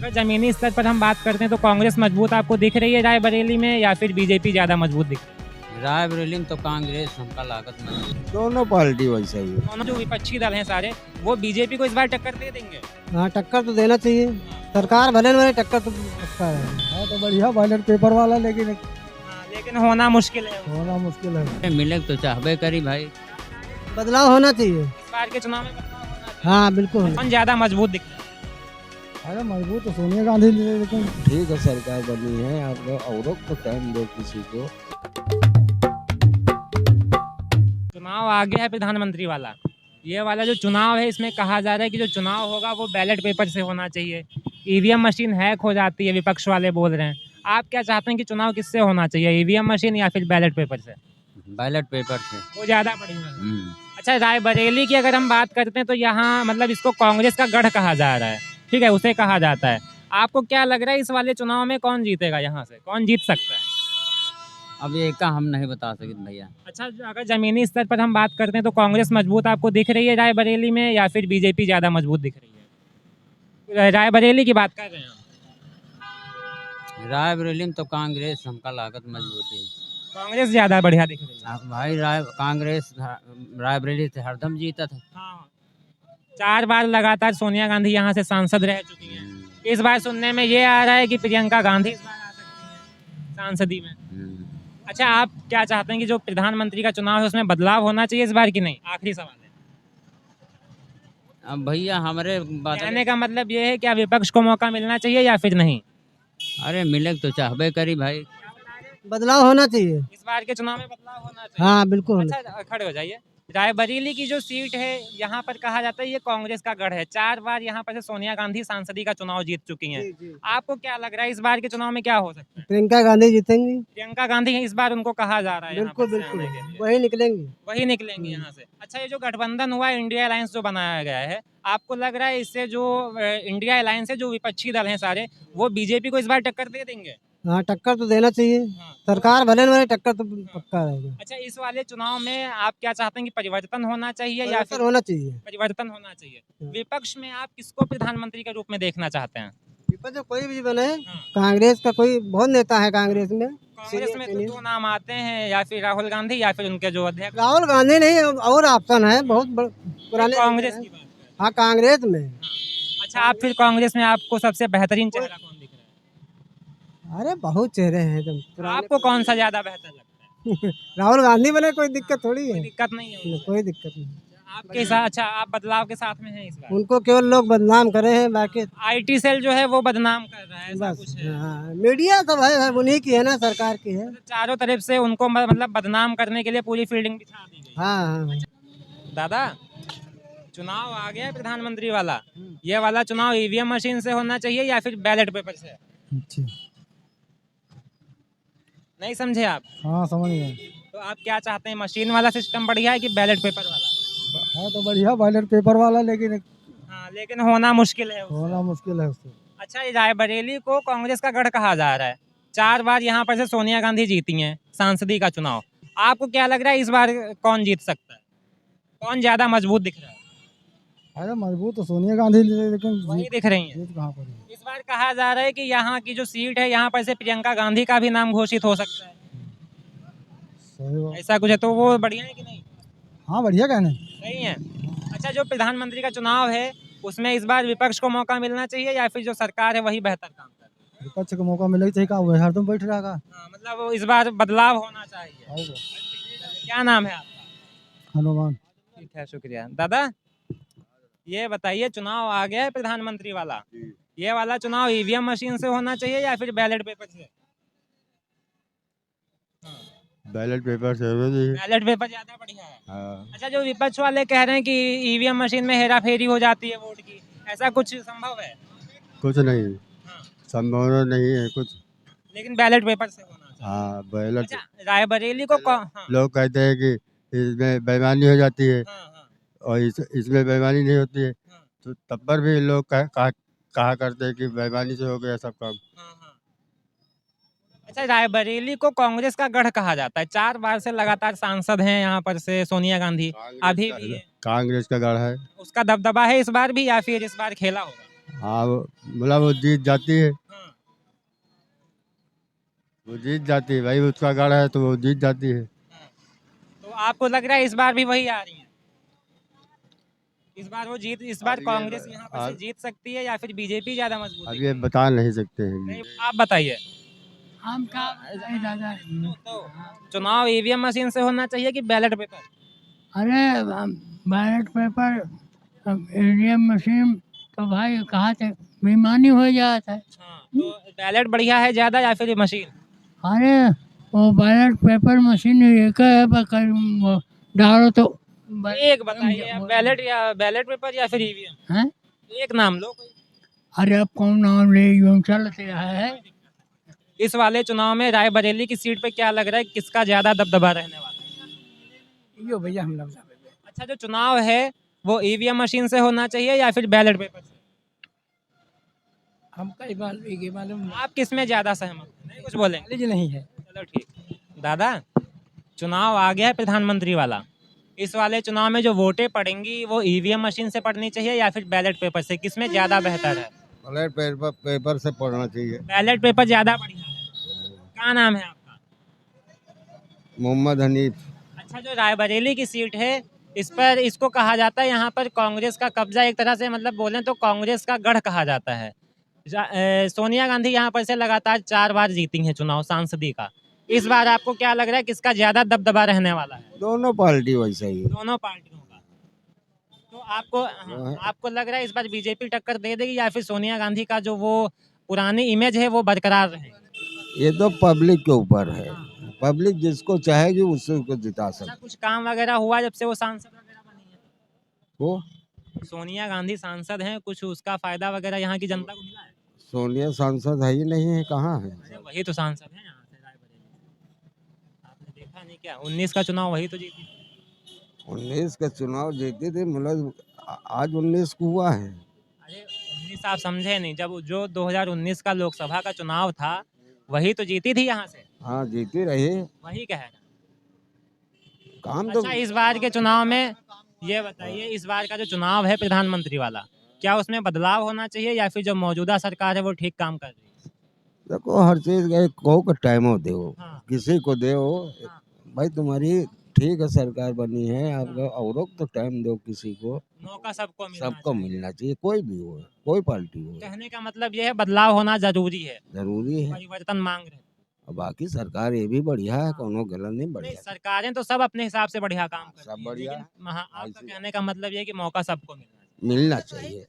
अगर जमीनी स्तर पर हम बात करते हैं तो कांग्रेस मजबूत आपको दिख रही है रायबरेली में या फिर बीजेपी ज्यादा मजबूत दिख रही है? रायबरेली में तो कांग्रेस हमका लागत नहीं। दोनों पार्टी वैसे ही है। दोनों जो विपक्षी दल हैं सारे वो बीजेपी को इस बार टक्कर दे देंगे। हाँ टक्कर तो देना चाहिए, सरकार भले भले टक्कर तो पक्का है। तो बढ़िया बैलेट पेपर वाला, लेकिन लेकिन होना मुश्किल है। होना मुश्किल है। मिले तो चाहबे करी भाई। बदलाव होना चाहिए। इस बार के चुनाव में बदलाव होना चाहिए। हाँ बिल्कुल। कौन ज्यादा मजबूत दिख रहा है? अरे मजबूत तो सोनिया गांधी, लेकिन ठीक है सरकार बनी है, आप लोग औरों को टाइम दो किसी को। चुनाव आ गया है प्रधानमंत्री वाला। ये वाला जो चुनाव है इसमें कहा जा रहा है कि जो चुनाव होगा वो बैलेट पेपर से होना चाहिए। ईवीएम मशीन हैक हो जाती है, विपक्ष वाले बोल रहे हैं। आप क्या चाहते हैं कि चुनाव किससे होना चाहिए, ईवीएम मशीन या फिर बैलेट पेपर से? बैलेट पेपर से। वो ज्यादा बढ़िया है। अच्छा, रायबरेली की अगर हम बात करते हैं तो यहाँ मतलब इसको कांग्रेस का गढ़ कहा जा रहा है, ठीक है, उसे कहा जाता है। आपको क्या लग रहा है इस वाले चुनाव में कौन जीतेगा, यहाँ से कौन जीत सकता है? अब ये का हम नहीं बता सकते भैया। अच्छा, अगर जमीनी स्तर पर हम बात करते हैं तो कांग्रेस मजबूत आपको दिख रही है रायबरेली में या फिर बीजेपी ज्यादा मजबूत दिख रही है? रायबरेली की बात कर रहे हैं हम। रायबरेली में तो कांग्रेस हमका लागत मजबूती। कांग्रेस ज्यादा बढ़िया दिख रही है। अब भाई कांग्रेस रायबरेली से हरदम जीता था। हाँ, 4 बार लगातार सोनिया गांधी यहाँ से सांसद रह चुकी हैं। इस बार सुनने में ये आ रहा है कि प्रियंका गांधी इस बार आ सकती हैं सांसदी में। अच्छा, आप क्या चाहते हैं कि जो प्रधानमंत्री का चुनाव है उसमें बदलाव होना चाहिए इस बार की नहीं? आखिरी सवाल है। अब भैया हमारे कहने का मतलब ये है कि विपक्ष को मौका मिलना चाहिए या फिर नहीं? अरे मिले तो चाहबे करी भाई। बदलाव होना चाहिए। इस बार के चुनाव में बदलाव होना चाहिए। हाँ बिल्कुल। अच्छा, खड़े हो जाइए। रायबरेली की जो सीट है यहाँ पर कहा जाता है ये कांग्रेस का गढ़ है। 4 बार यहाँ पर से सोनिया गांधी सांसदी का चुनाव जीत चुकी हैं। आपको क्या लग रहा है इस बार के चुनाव में क्या हो सकता है? प्रियंका गांधी जीतेंगी। प्रियंका गांधी इस बार उनको कहा जा रहा है यहाँ बिल्कुल पर से बिल्कुल आने के लिए। वही निकलेंगी। वही निकलेंगे यहाँ से। अच्छा, ये जो गठबंधन हुआ है, इंडिया अलायंस जो बनाया गया है, आपको लग रहा है इससे जो इंडिया अलायंस है, जो विपक्षी दल हैं सारे, वो बीजेपी को इस बार टक्कर दे देंगे? हाँ टक्कर तो देना चाहिए, हाँ। सरकार भले भले टक्कर तो पक्का रहेगा। अच्छा, इस वाले चुनाव में आप क्या चाहते हैं कि परिवर्तन होना चाहिए या फिर परिवर्तन होना चाहिए। परिवर्तन होना चाहिए? विपक्ष में आप किसको प्रधानमंत्री के रूप में देखना चाहते हैं? विपक्ष में कोई भी बने, हाँ। कांग्रेस का कोई बहुत नेता है कांग्रेस में। कांग्रेस में तो 2 नाम आते हैं, या फिर राहुल गांधी या फिर उनके जो अध्यक्ष। राहुल गांधी नहीं, और ऑप्शन है बहुत पुराने। कांग्रेस की बात करें। हाँ कांग्रेस में। अच्छा, आप फिर कांग्रेस में आपको सबसे बेहतरीन चेहरा कौन दिख रहा अरे बहुत चेहरे हैं एकदम है? पुराने। आपको कौन सा ज्यादा बेहतर लगता है? राहुल गांधी बने, कोई दिक्कत थोड़ी कोई है। दिक्कत नहीं है। कोई दिक्कत नहीं। आपके साथ, अच्छा, आप बदलाव के साथ में हैं इस बार? उनको केवल लोग बदनाम करे हैं, बाकी आईटी सेल जो है वो बदनाम कर रहा है, ऐसा कुछ बस। है? हाँ, मीडिया तो भाई उन्हीं की है ना, सरकार की है। चारों तरफ से उनको मतलब बदनाम करने के लिए पूरी फील्डिंग बिछा दी गई। हाँ हाँ। दादा, चुनाव आ गया है प्रधानमंत्री वाला। ये वाला चुनाव ईवीएम मशीन से होना चाहिए या फिर बैलेट पेपर से? अच्छा, नहीं समझे आप? हाँ समझ गए। तो आप क्या चाहते हैं, मशीन वाला सिस्टम बढ़िया है कि बैलेट पेपर वाला? हाँ तो बढ़िया बैलेट पेपर वाला, लेकिन हाँ, लेकिन होना मुश्किल है उससे। होना मुश्किल है उससे। अच्छा, ये रायबरेली को कांग्रेस का गढ़ कहा जा रहा है। 4 बार यहाँ पर से सोनिया गांधी जीती हैं सांसदी का चुनाव। आपको क्या लग रहा है इस बार कौन जीत सकता है, कौन ज्यादा मजबूत दिख रहा है? अरे मजबूत तो सोनिया गांधी, लेकिन वही दिख रही है। जीत कहाँ पर है? इस बार कहा जा रहा है कि यहाँ की जो सीट है यहाँ पर से प्रियंका गांधी का भी नाम घोषित हो सकता है। सही बात। ऐसा कुछ है तो वो बढ़िया है कि नहीं? हाँ बढ़िया कहने। सही है। अच्छा, जो प्रधानमंत्री का चुनाव है उसमें इस बार विपक्ष को मौका मिलना चाहिए या फिर जो सरकार है वही बेहतर काम कर रही है? विपक्ष को मौका मिले चाहिए, वह हरदम बैठ रहा का। हाँ, मतलब वो इस बार बदलाव होना चाहिए। क्या नाम है आपका? हनुमान। ठीक है, शुक्रिया। दादा, ये बताइए, चुनाव आ गया है प्रधानमंत्री वाला। ये वाला चुनाव ईवीएम मशीन से होना चाहिए या फिर बैलेट पेपर से? बैलेट पेपर से होना चाहिए। बैलेट पेपर ज्यादा बढ़िया है। हाँ। अच्छा, जो विपक्ष वाले कह रहे हैं कि ईवीएम मशीन में हेरा फेरी हो जाती है वोट की, ऐसा कुछ संभव है? कुछ नहीं, हाँ। संभावना नहीं है कुछ। लेकिन बैलेट पेपर से होना चाहिए। हाँ बैलेट। अच्छा, रायबरेली को हाँ, लोग कहते हैं कि इसमें बेईमानी हो जाती है, हाँ, और इसमें बेईमानी नहीं होती है, हाँ, तो तब पर भी लोग कहा करते हैं कि बेईमानी से हो गया सब काम। हाँ, हाँ। अच्छा, रायबरेली को कांग्रेस का गढ़ कहा जाता है। 4 बार से लगातार सांसद हैं यहाँ पर से सोनिया गांधी, अभी भी है। कांग्रेस का गढ़ है। उसका दबदबा है इस बार भी या फिर इस बार खेला होगा? हाँ मतलब वो जीत जाती है, हाँ। वो जीत जाती है भाई, उसका गढ़ है तो वो जीत जाती है। तो आपको लग रहा है इस बार भी वही आ रही है? इस बार अब ये कांग्रेस यहाँ पर से अब जीत सकती है या फिर बीजेपी ज्यादा मजबूत अब दिख ये रही है? बता नहीं सकते हैं। नहीं, आप बताइए। हम क्या दादा तो चुनाव ईवीएम मशीन से होना चाहिए कि बैलेट पेपर? अरे बैलेट पेपर ईवीएम मशीन तो भाई कहाँ से बेईमानी हो जाता है। हाँ, तो बैलेट बढ़िया है ज्यादा या फिर मशीन? अरे वो बैलेट पेपर मशीन एक है वो डालो तो एक बताइए आप, बैलेट पेपर या फिर ईवीएम? हैं? एक नाम लो कोई। अरे अब कौन नाम ले यूं चलते है। इस वाले चुनाव में रायबरेली की सीट पे क्या लग रहा है किसका ज्यादा दबदबा रहने वाला है? यो भैया हम लोग अच्छा, जो चुनाव है वो ईवीएम मशीन से होना चाहिए या फिर बैलेट पेपर से? हम कई बार ये मालूम आप किस में ज्यादा सहमत हैं? नहीं कुछ बोले? नॉलेज नहीं है। चलो ठीक। दादा, चुनाव आ गया है प्रधानमंत्री वाला। इस वाले चुनाव में जो वोटें पड़ेंगी वो ईवीएम मशीन से पड़नी चाहिए या फिर बैलेट पेपर से, किसमें ज्यादा बेहतर है? बैलेट पेपर से पढ़ना चाहिए। बैलेट पेपर ज्यादा बढ़िया है। क्या नाम है आपका? मोहम्मद हनीफ। अच्छा, जो रायबरेली की सीट है इस पर इसको कहा जाता है यहाँ पर कांग्रेस का कब्जा, एक तरह से मतलब बोलें तो कांग्रेस का गढ़ कहा जाता है। सोनिया गांधी यहाँ पर से लगातार 4 बार जीती हैं चुनाव सांसदी का। इस बार आपको क्या लग रहा है किसका ज्यादा दबदबा रहने वाला है? दोनों पार्टी वैसा ही है। दोनों पार्टियों का। तो आपको लग रहा है इस बार बीजेपी टक्कर दे देगी या फिर सोनिया गांधी का जो वो पुरानी इमेज है वो बरकरार रहेगी? ये तो पब्लिक के ऊपर है, पब्लिक जिसको चाहेगी उसको जिता अच्छा, सकती कुछ काम वगैरह हुआ जब से वो सांसद वगैरह बनी है? वो। सोनिया गांधी सांसद हैं, कुछ उसका फायदा वगैरह यहाँ की जनता को मिला है? सोनिया सांसद है ही नहीं है, कहाँ है? अरे वही तो सांसद है यहाँ से रायबरेली। आपने देखा नहीं क्या, 19 का चुनाव वही तो जीती। 19 का चुनाव जीती थी, मतलब आज 19 को हुआ है। अरे 19 आप समझे नहीं, जब जो 2019 का लोकसभा का चुनाव था वही तो जीती थी यहाँ से। हाँ जीती रही, वही कह रहा। काम तो अच्छा, इस बार के चुनाव में ये बताइए, इस बार का जो चुनाव है प्रधानमंत्री वाला, क्या उसमें बदलाव होना चाहिए या फिर जो मौजूदा सरकार है वो ठीक काम कर रही है? देखो हर चीज का एक को टाइम हो दो, हाँ। किसी को दो हाँ। भाई, तुम्हारी ठीक है सरकार बनी है, आपको औरों को तो टाइम दो, किसी को मौका सबको मिलना सबको चाहिए। मिलना चाहिए, कोई भी हो, कोई पार्टी हो, कहने का मतलब ये है बदलाव होना जरूरी है, जरूरी है। परिवर्तन मांग रहे हैं। और बाकी सरकार ये भी बढ़िया है, कोनो गलत नहीं, नहीं, बढ़िया सरकारें तो सब अपने हिसाब से बढ़िया काम करती सब हैं, बढ़िया लेकिन हाँ, आपका ऐसे- कहने का मतलब ये है कि मौका सबको मिलना चाहिए। मिलना चाहिए।